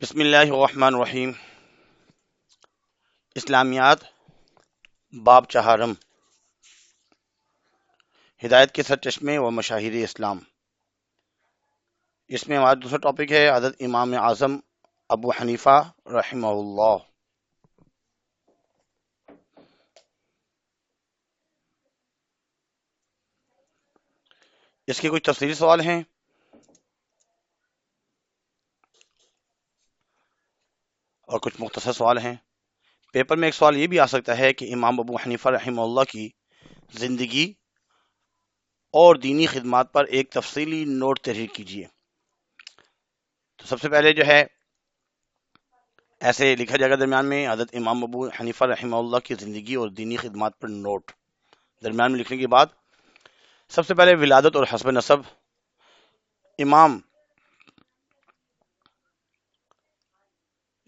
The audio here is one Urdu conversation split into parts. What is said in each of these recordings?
بسم اللہ الرحمن الرحیم۔ اسلامیات باب چہارم، ہدایت کے سرچشمے و مشاہیر اسلام۔ اس میں ہمارا دوسرا ٹاپک ہے حضرت امام اعظم ابو حنیفہ رحمہ اللہ۔ اس کے کچھ تفصیلی سوال ہیں اور کچھ مختصر سوال ہیں۔ پیپر میں ایک سوال یہ بھی آ سکتا ہے کہ امام ابو حنیفہ رحمہ اللہ کی زندگی اور دینی خدمات پر ایک تفصیلی نوٹ تحریر کیجیے۔ تو سب سے پہلے جو ہے ایسے لکھا جائے گا درمیان میں حضرت امام ابو حنیفہ رحمہ اللہ کی زندگی اور دینی خدمات پر نوٹ۔ درمیان میں لکھنے کے بعد سب سے پہلے ولادت اور حسب نسب۔ امام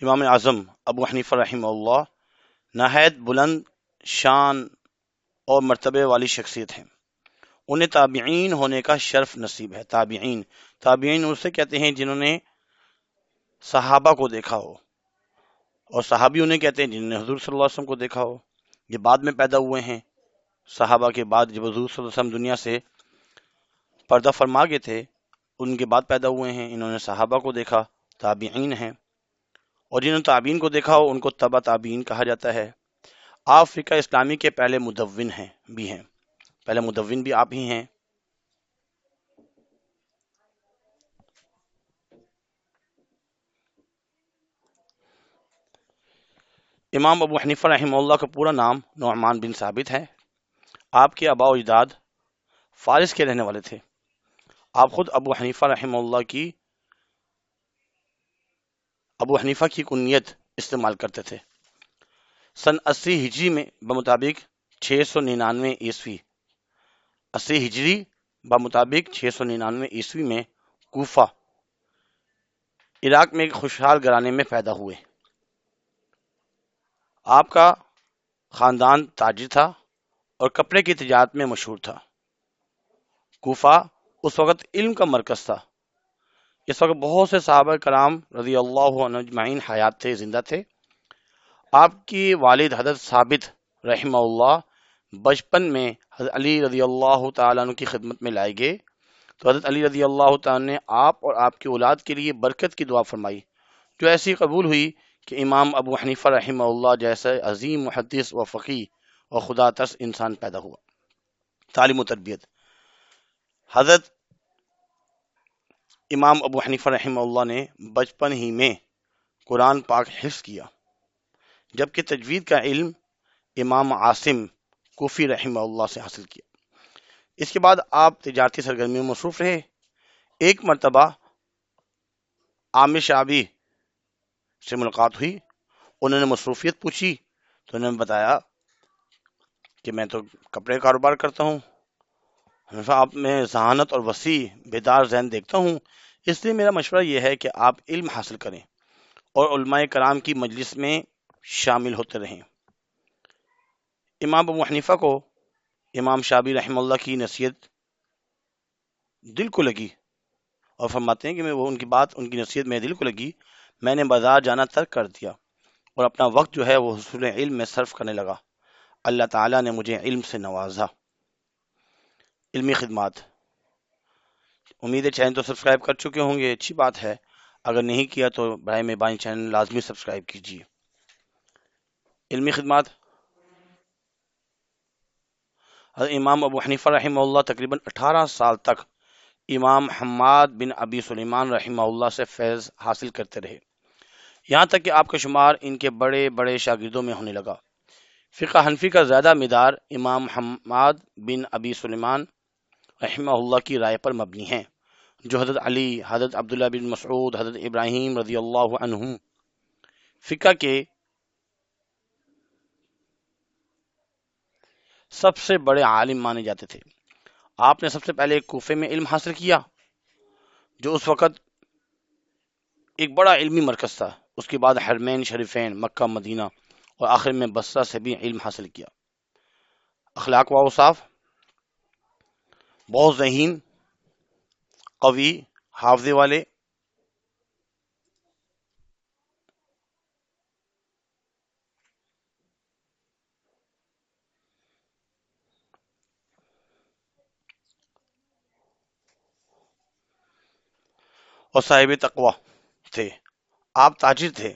اعظم ابو حنیفہ رحمہ اللہ نہایت بلند شان اور مرتبے والی شخصیت ہیں۔ انہیں تابعین ہونے کا شرف نصیب ہے۔ تابعین اسے کہتے ہیں جنہوں نے صحابہ کو دیکھا ہو، اور صحابی انہیں کہتے ہیں جنہوں نے حضور صلی اللہ علیہ وسلم کو دیکھا ہو۔ یہ بعد میں پیدا ہوئے ہیں، صحابہ کے بعد، جب حضور صلی اللہ علیہ وسلم دنیا سے پردہ فرما گئے تھے ان کے بعد پیدا ہوئے ہیں۔ انہوں نے صحابہ کو دیکھا، تابعین ہیں، اور جنہوں نے تابعین کو دیکھا ہو ان کو تبع تابعین کہا جاتا ہے۔ آپ فقہ اسلامی کے پہلے مدون ہیں، پہلے مدون بھی آپ ہی ہیں۔ امام ابو حنیفہ رحمہ اللہ کا پورا نام نعمان بن ثابت ہے۔ آپ کے آباء و اجداد فارس کے رہنے والے تھے۔ آپ خود ابو حنیفہ کی کنیت استعمال کرتے تھے۔ سن 80 ہجری میں بمطابق 699 عیسوی 80 ہجری بمطابق 699 عیسوی میں کوفہ، عراق میں ایک خوشحال گھرانے میں پیدا ہوئے۔ آپ کا خاندان تاجر تھا اور کپڑے کی تجارت میں مشہور تھا۔ کوفہ اس وقت علم کا مرکز تھا۔ اس وقت بہت سے صحابہ کرام رضی اللہ عنہ اجمعین حیات تھے، زندہ تھے۔ آپ کی والد حضرت ثابت رحمہ اللہ بچپن میں حضرت علی رضی اللہ تعالیٰ عنہ کی خدمت میں لائے گئے، تو حضرت علی رضی اللہ تعالیٰ نے آپ اور آپ کی اولاد کے لیے برکت کی دعا فرمائی، جو ایسی قبول ہوئی کہ امام ابو حنیفہ رحمہ اللہ جیسے عظیم محدث و فقیہ اور خدا ترس انسان پیدا ہوا۔ تعلیم و تربیت۔ حضرت امام ابو حنیفہ رحمہ اللہ نے بچپن ہی میں قرآن پاک حفظ کیا، جبکہ تجوید کا علم امام عاصم کوفی رحمہ اللہ سے حاصل کیا۔ اس کے بعد آپ تجارتی سرگرمیوں میں مصروف رہے۔ ایک مرتبہ عامر شعبی سے ملاقات ہوئی، انہوں نے مصروفیت پوچھی تو انہوں نے بتایا کہ میں تو کپڑے کاروبار کرتا ہوں، ہمیشہ آپ میں ذہانت اور وسیع بیدار ذہن دیکھتا ہوں، اس لیے میرا مشورہ یہ ہے کہ آپ علم حاصل کریں اور علماء کرام کی مجلس میں شامل ہوتے رہیں۔ امام ابو حنیفہ کو امام شعبی رحمہ اللہ کی نصیحت دل کو لگی اور فرماتے ہیں کہ ان کی نصیحت میں دل کو لگی، میں نے بازار جانا ترک کر دیا اور اپنا وقت جو ہے وہ حصول علم میں صرف کرنے لگا۔ اللہ تعالیٰ نے مجھے علم سے نوازا۔ علمی خدمات۔ امید ہے چینل تو سبسکرائب کر چکے ہوں گے، اچھی بات ہے۔ اگر نہیں کیا تو برائے مہربانی چینل لازمی سبسکرائب کیجیے۔ علمی خدمات۔ حضرت امام ابو حنیفہ رحمہ اللہ تقریباً 18 سال تک امام حماد بن ابی سلیمان رحمہ اللہ سے فیض حاصل کرتے رہے، یہاں تک کہ آپ کا شمار ان کے بڑے بڑے شاگردوں میں ہونے لگا۔ فقہ حنفی کا زیادہ مدار امام حماد بن ابی سلیمان رحمہ اللہ کی رائے پر مبنی ہے، جو حضرت علی، حضرت عبداللہ بن مسعود، حضرت ابراہیم رضی اللہ عنہم فقہ کے سب سے بڑے عالم مانے جاتے تھے۔ آپ نے سب سے پہلے کوفے میں علم حاصل کیا، جو اس وقت ایک بڑا علمی مرکز تھا۔ اس کے بعد حرمین شریفین مکہ مدینہ اور آخر میں بصرہ سے بھی علم حاصل کیا۔ اخلاق و اوصاف۔ بہت ذہین، قوی، حافظے والے، اور صاحب تقوی تھے. آپ تاجر تھے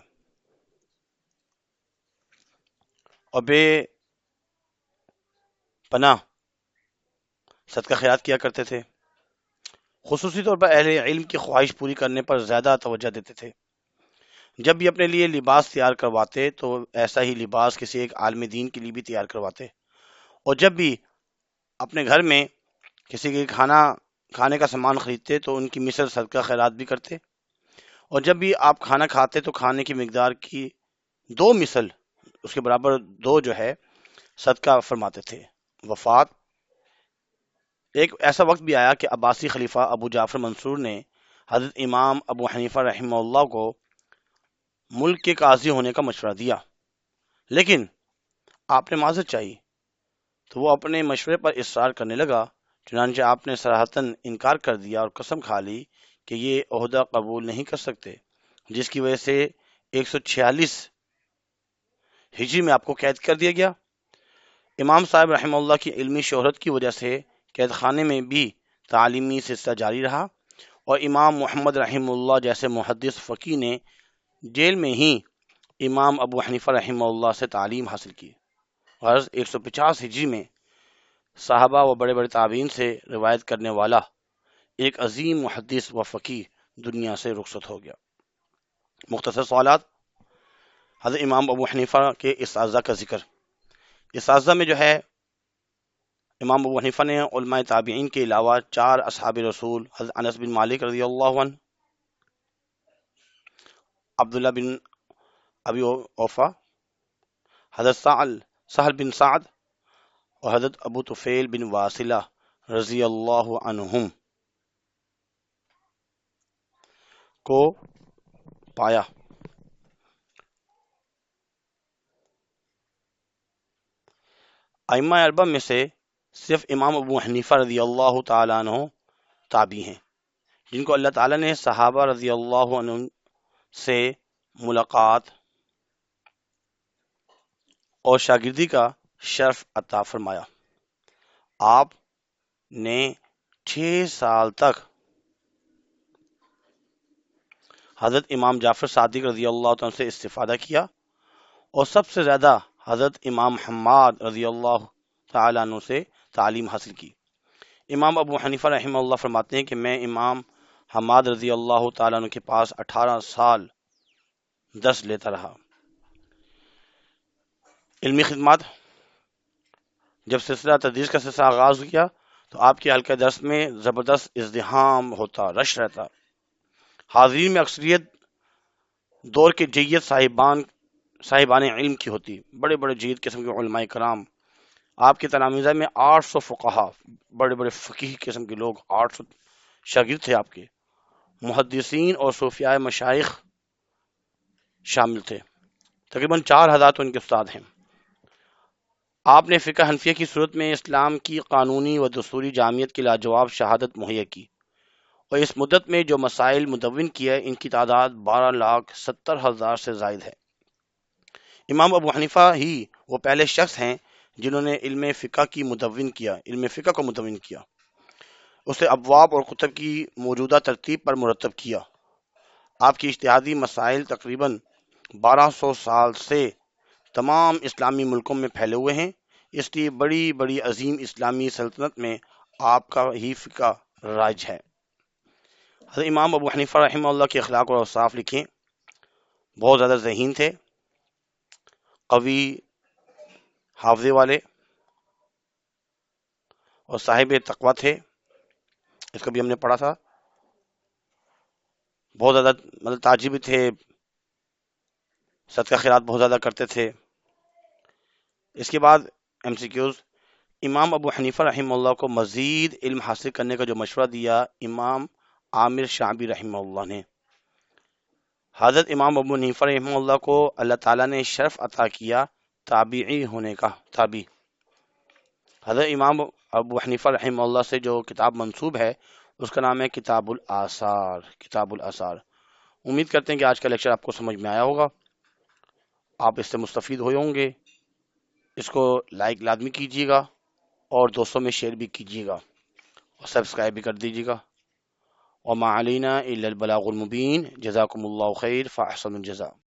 اور بے پناہ صدقہ خیرات کیا کرتے تھے. خصوصی طور پر اہل علم کی خواہش پوری کرنے پر زیادہ توجہ دیتے تھے. جب بھی اپنے لیے لباس تیار کرواتے تو ایسا ہی لباس کسی ایک عالم دین کے لیے بھی تیار کرواتے. اور جب بھی اپنے گھر میں کسی کے کھانے کا سامان خریدتے تو ان کی مثل صدقہ خیرات بھی کرتے. اور جب بھی آپ کھانا کھاتے تو کھانے کی مقدار کی دو مثل، اس کے برابر دو جو ہے صدقہ فرماتے تھے. وفات ایک ایسا وقت بھی آیا کہ عباسی خلیفہ ابو جعفر منصور نے حضرت امام ابو حنیفہ رحمہ اللہ کو ملک کے قاضی ہونے کا مشورہ دیا، لیکن آپ نے معذرت چاہی تو وہ اپنے مشورے پر اصرار کرنے لگا. چنانچہ آپ نے صراحتاً انکار کر دیا اور قسم کھا لی کہ یہ عہدہ قبول نہیں کر سکتے، جس کی وجہ سے 146 ہجری میں آپ کو قید کر دیا گیا. امام صاحب رحمہ اللہ کی علمی شہرت کی وجہ سے قید خانے میں بھی تعلیمی سلسلہ جاری رہا، اور امام محمد رحمہ اللہ جیسے محدث فقیہ نے جیل میں ہی امام ابو حنیفہ رحمہ اللہ سے تعلیم حاصل کی. غرض 150 ہجری میں صحابہ و بڑے بڑے تابعین سے روایت کرنے والا ایک عظیم محدث و فقیہ دنیا سے رخصت ہو گیا. مختصر سوالات. حضرت امام ابو حنیفہ کے اساتذہ کا ذکر. اساتذہ میں جو ہے امام ابو حنیفہ نے علماء تابعین کے علاوہ 4 اصحاب رسول حضرت انس بن مالک رضی اللہ عنہ، عبداللہ بن ابی اوفا، حضرت سہل بن سعد اور حضرت ابو طفیل بن واصلہ رضی اللہ عنہم کو پایا. ائمہ اربعہ میں سے صرف امام ابو حنیفہ رضی اللہ تعالیٰ عنہ تابعی ہیں جن کو اللہ تعالیٰ نے صحابہ رضی اللہ عنہ سے ملاقات اور شاگردی کا شرف عطا فرمایا. آپ نے 6 سال تک حضرت امام جعفر صادق رضی اللہ عنہ سے استفادہ کیا اور سب سے زیادہ حضرت امام حماد رضی اللہ تعالیٰ عنہ سے تعلیم حاصل کی. امام ابو حنیفہ رحمہ اللہ فرماتے ہیں کہ میں امام حماد رضی اللہ تعالیٰ عنہ کے پاس 18 سال درس لیتا رہا. علمی خدمات. جب سلسلہ تدریس کا سلسلہ آغاز کیا تو آپ کے حلقہ درس میں زبردست ازدحام ہوتا، رش رہتا. حاضرین میں اکثریت دور کے جید صاحبان علم کی ہوتی، بڑے بڑے جید قسم کے علماء کرام. آپ کے تلامذہ میں 800 فقہا، بڑے بڑے فقیہ قسم کے لوگ، 800 شاگرد تھے آپ کے. محدثین اور صوفیاء مشائخ شامل تھے. تقریباً 4000 تو ان کے استاد ہیں. آپ نے فقہ حنفیہ کی صورت میں اسلام کی قانونی و دستوری جامعیت کی لاجواب شہادت مہیا کی، اور اس مدت میں جو مسائل مدون کیے ان کی تعداد 12,70,000 سے زائد ہے. امام ابو حنیفہ ہی وہ پہلے شخص ہیں جنہوں نے علم فقہ کو مدون کیا، اسے ابواب اور کتب کی موجودہ ترتیب پر مرتب کیا. آپ کی اجتہادی مسائل تقریباً 1200 سال سے تمام اسلامی ملکوں میں پھیلے ہوئے ہیں، اس لیے بڑی بڑی عظیم اسلامی سلطنت میں آپ کا ہی فقہ رائج ہے. حضرت امام ابو حنیفہ رحمہ اللہ کے اخلاق اور اوصاف لکھیں. بہت زیادہ ذہین تھے، قوی حافظے والے اور صاحب تقوی تھے. اس کا بھی ہم نے پڑھا تھا. بہت زیادہ تاجر بھی تھے، صدقہ خیرات بہت زیادہ کرتے تھے. اس کے بعد MCQs. امام ابو حنیفہ رحمہ اللہ کو مزید علم حاصل کرنے کا جو مشورہ دیا امام عامر شعبی رحمہ اللہ نے. حضرت امام ابو حنیفہ رحمہ اللہ کو اللہ تعالیٰ نے شرف عطا کیا تابعی ہونے کا. حضرت امام ابو حنیفہ رحمہ اللہ سے جو کتاب منسوب ہے اس کا نام ہے کتاب الآثار. امید کرتے ہیں کہ آج کا لیکچر آپ کو سمجھ میں آیا ہوگا، آپ اس سے مستفید ہوئے ہوں گے. اس کو لائک لازمی کیجیے گا اور دوستوں میں شیئر بھی کیجیے گا اور سبسکرائب بھی کر دیجیے گا. وما علینا الا البلاغ المبین جزاکم اللہ خیر فاحسن الجزاء.